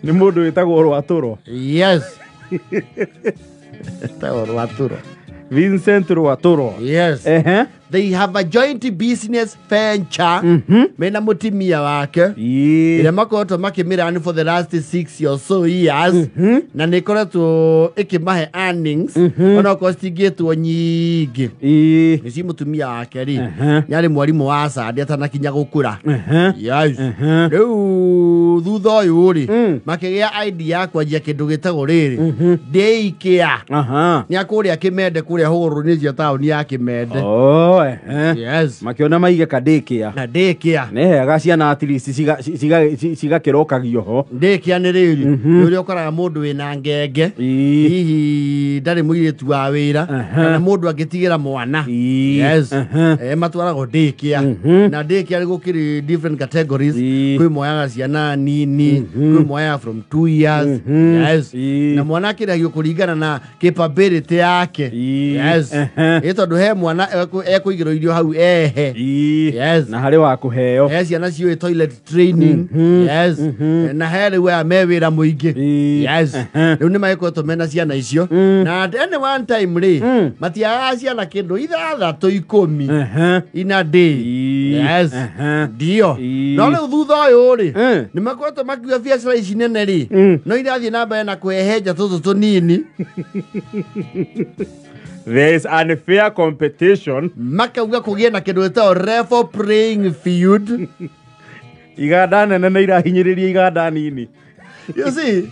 Ni mundu witagwo Rwaturo. Yes. Tagwo Rwaturo. Vincent Rwaturo. Yes. They have a joint business venture. Mena mutimia wake. Ila makoto makimirani for the last 6 or so years. Na nikora to ikimahe earnings. Ona kostigetu nyingi. Nisi mutumia wake ri. Nyari mwalimu wa Sadia tanakinya gukura. Yes. Riu thutha uyu ri makigia idea kwa jia kindu gitagwo riri. Daycare. Ni akuria kimende kuria huru ni cia town ya kimende. Yes. Makiona maige ka daycare. Na daycare. Ne hega ciana at least cigakirokagio ho. Daycare ni riri. Uri okora mundu wina ngenge. Hihi ndari muiritu wa wira. Na mundu agitigira mwana. Yes. Matwarago daycare. Na daycare gukiri different categories. Kwi moya ciana nini, kwi moya from 2 years. Yes. Na mwana kiragio kuringana na capability yake. Yes. Ito he mwana ekuigiro irio hau Yes. Na hari wa kuheo. Yes, yana ciyo toilet training. Yes. Na hari wa mewira muingi. Yes. Riu ni maikoto mena ciana icio. Na at any one time ri matia ciana kindu ithathatu 10 in a day. Yes. Dio. No riu thutha uyu ri ni makoto makiwa biacara ici nene ri. No irathie na mbere na kweheja tutu tunini. There is unfair competition. Makauga kugia na kindu gitao level playing field. Iganda nene na irahinyiriria iganda nini. You see,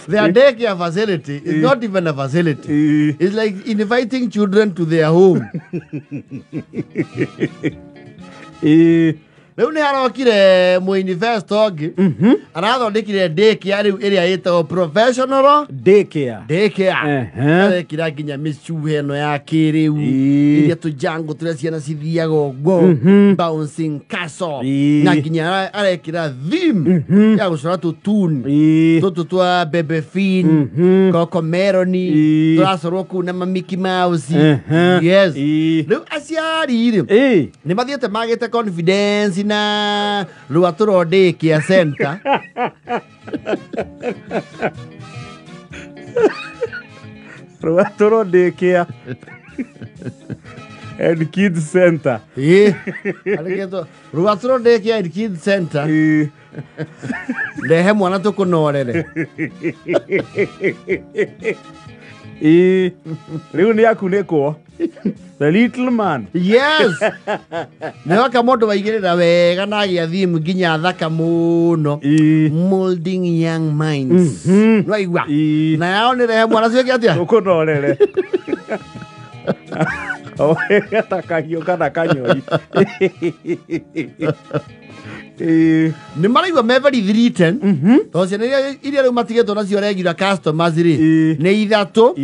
their daycare facility is not even a facility. It's like inviting children to their home. Riu ni harokire mu investor ngi arathondekire daycare riu iria yitagwo professional daycare. Arekira nginya micuhe no ya kiriu iria tujango turia ciana cithiaga uguo bouncing castle na nginya arekira theme ya gucora tutuni tutu twa bebe fin koko meroni turacorwo ku na Mickey Mouse. Yes. Riu aciari ri ni mathiete magite confidence na Rwaturo Daycare Center. Rwaturo Daycare and Kids Center. Rwaturo Daycare and Kids Center. Ndehe mwana tukunorere. Riu ni akunekwo. The little man. Yes. Na waka modo waigirira wega na gia thimu nginya thaka muno. Molding young minds. Waigwa. Na yao ni rehe mwana cio kiatia. Tukunorere. Atakagio kana kanyoi. Ni maraigwa me very threatened. Tonse iria riu matigetwo nacio regular customers ri ni ithatu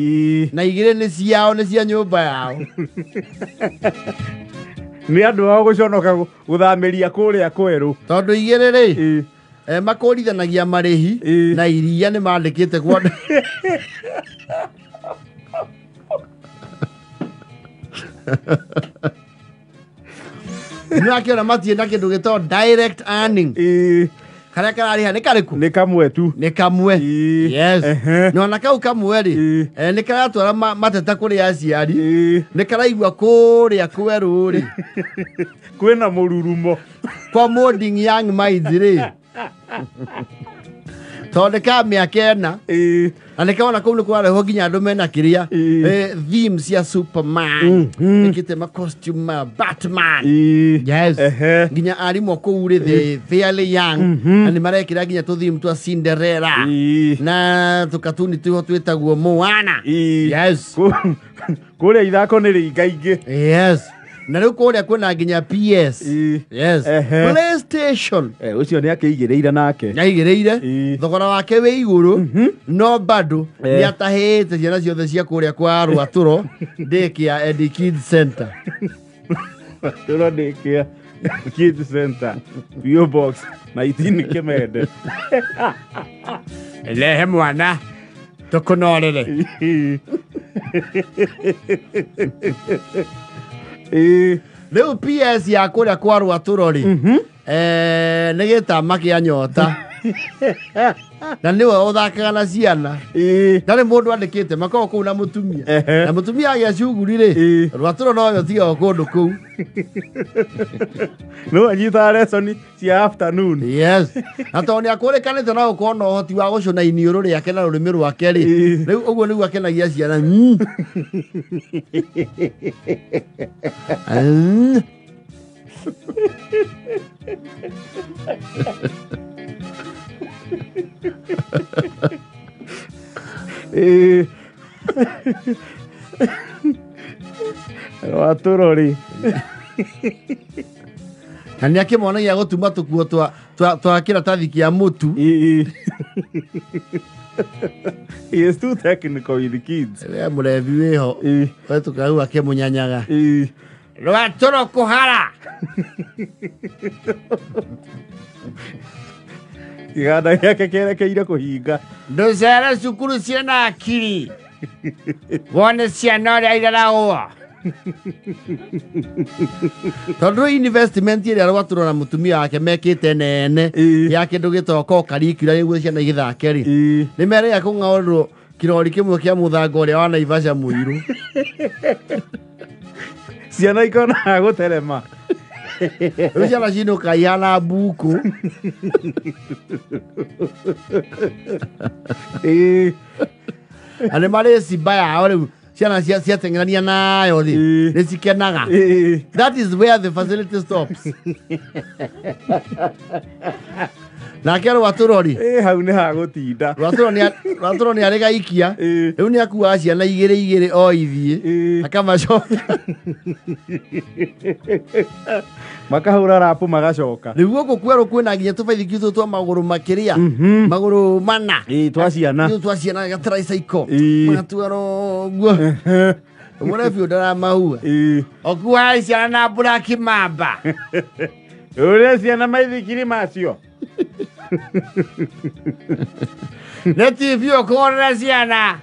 na igire ni ciao ni cia nyumba yao. Ni andu ao guconoka guthamiria kuria kweru tondu igire ri makurithanagia marihi na iria ni mandikite kwa Ni akiona matie na kindu gito direct earning. Kare karari ni kariku ni kamwe tu ni kamwe. Yes. No nakau kamwe ri ni karatwara mateta kuri aciari ni karaigwa kuria kweru ri kwina mururumo kwa molding young minds ri tonde ka miakena anekaona kuu ni kwareho nginya andu mena kiria theme cia Superman ikite ma costume Batman. Yes. Nginya arimo kuu ri the fairly young ani marekira nginya tu theme twa Cinderella na tukatuni tu twetagwo Moana. Yes. Kuria ithako ni ringaingi. Yes. Na riu kuria kwina nginya PS. Yes. PlayStation. Ucio ni akiigireira nake. Naigireire. Thogora wake we iguru. No bado ni atahete ciana ciothe cia kuria kwa Rwaturo Daycare and Kids Center. Rwaturo Daycare Kids Center. PO Box 19 Kimende. Lehe mwana tukunorere. Riu PS ya kuria kwa Rwaturo ri nigita makia nyota Na niwe uthakaga na ciana. Ndari mundu andikite makao kuu na mutumia. Na mutumia agĩacuguri ri. Rwaturo no yo tiga kundu kuu. No anyita lesson cia afternoon. Yes. Na to ni akũrĩkanĩte na gũkorwo na ũhoti wa gũcũna iniũrũ rĩake na rũrĩmĩ rwake rĩ. Rĩu ũguo nĩguo akenagia ciana. Rwaturo ri. Na nĩ akĩmonagia gũtuma tũkuo twa kĩratathi kĩa mũtu. He is too technical with the kids. Mũrebi wĩho. We tũkau akĩmũnyanyaga. Rwaturo kũhara. Kĩganda gĩake kĩerekeire kũhinga. Ndũcere cukuru ciĩna akiri. Wone ciana ũrĩa ireragwo. Tondũ investment ĩrĩa Rwaturo na mũtumia wake mekĩte nene ya kĩndũ gĩtagwo curriculum nĩguo ciana igĩthake rĩ. Nĩ merĩga kũng'aũrĩrwo kĩrori kĩmwe kĩa mũthanga ũrĩa wa Naivasha mũirũ. Ciana ikonaga gũterema. Rĩu ciana cinũka ihana mbuku. Na nĩ marĩ cimba yao rĩu ciana ciateng'erania nayo thĩ nĩ cikenaga. That is where the facility stops. Nake Rwaturo ri. Hau nĩ ha gũtinda. Rwaturo nĩ arĩ gaikia. Rĩu nĩ akuaga ciana igĩrĩ o ithiĩ. Akamacoka. Makahũra rapu magacoka. Rĩu gũkũ kwerũ kwĩna nginya tũbaithikiri tũtũ twa magũrũ makĩria. Magũrũ mana. Twa ciana. Twa ciana ga tricycle. Magatwara ũguo. Mũrebi ndaramahua. Okuaga ciana na buraki mamba. Ũrĩa ciana maithikiri macio. Nĩ TV ũkũrora ciana.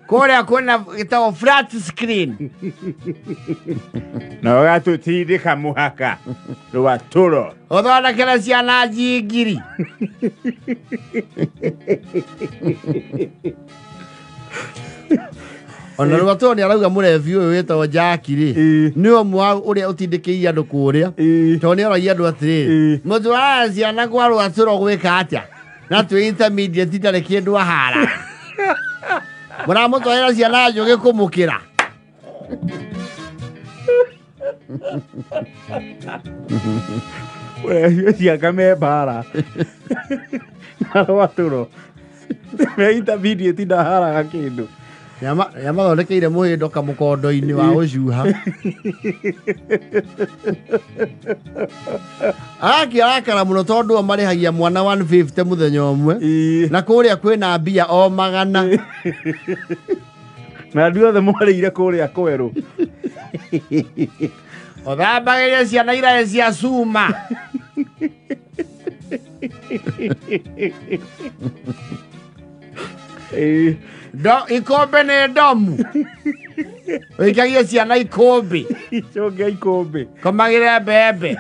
Kũrĩa kwĩna gĩtagwo flat screen. Na ũgatũtindĩka mũhaka. Rwaturo. Ũthondekere ciana njingiri. Ona Rwaturo nĩ arauga mũrebi ũyũ wĩtagwo Jaki rĩ. Nĩ ũmwe ũrĩa ũtindĩkĩirie andũ kũrĩa. Tondũ nĩ oragia andũ atĩrĩrĩ. Mũtwaraga ciana kwa Rwaturo gwĩka atĩa? Na twĩ intermediate itarĩ kĩndũ ahara. Mũramũtwarĩra ciana njũgĩ kũmũkĩra. Wewe ciaka me mbara. Na Rwaturo. Me intermediate ndaharaga kĩndũ. Yamathondekeire mũhĩndo kamũkondo-inĩ wa ũcuha. Arakĩarakara mũno tondũ marĩhagia mwana 150 mũthenya ũmwe. Na kũrĩa kwĩna mbia o 100. Na andũ othe mwarĩire kũrĩa kwerũ. Ũthambagĩria ciana iraĩ cia cuma. Ikombe nĩ ndomu. Ũikagie ciana ikũmbĩ. Icoge ikũmbĩ. Komagĩre mbembe.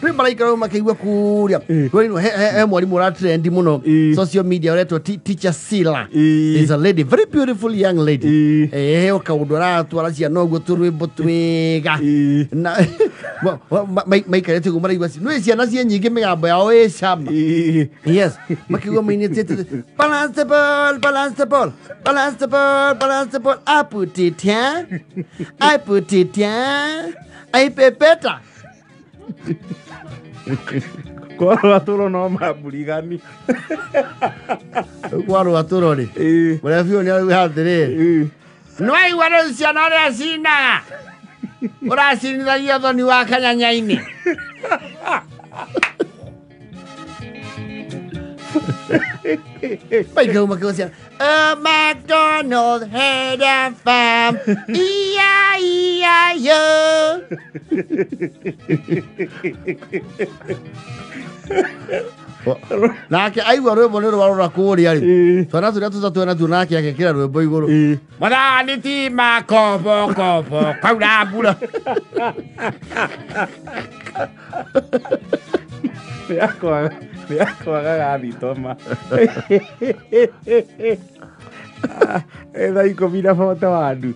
Rĩu maraikara makĩigua kũrĩa. He mwarimũ ũra trend mũno social media ũretwo teacher Sila. Is a lady, very beautiful young lady. He kaũndũ aratwara ciana ũguo tũrwĩmbo twega. Na maikarĩte ũguo maraigua nĩ ciana ciĩ nyingĩ mĩgambo yao ĩ cama. Yes. Makĩigua mainĩte balance the ball, balance the ball, balance the ball, balance the ball. I put it here. I put it here. I pay better. Kwa Rwaturo no maburigani. Kwa Rwaturo rĩ. Mũrebi ũyũ nĩ arauga atĩrĩrĩ. Nĩwaigua rĩu ciana ũrĩa cinaga. Ũracinithagia ũthoni wa kanyanya-inĩ. Maikau makiuga ciana. A McDonald had a farm. E-I-E-I-O. nake aigua rwĩmbo nĩ rwarora kũrĩa rĩ twana tũrĩa tũtatũ natuo nake agekĩra rwĩmbo igũrũ mathani ti makobokobo kwaura mbura nĩakwaga gathitoma thaa 14 wandu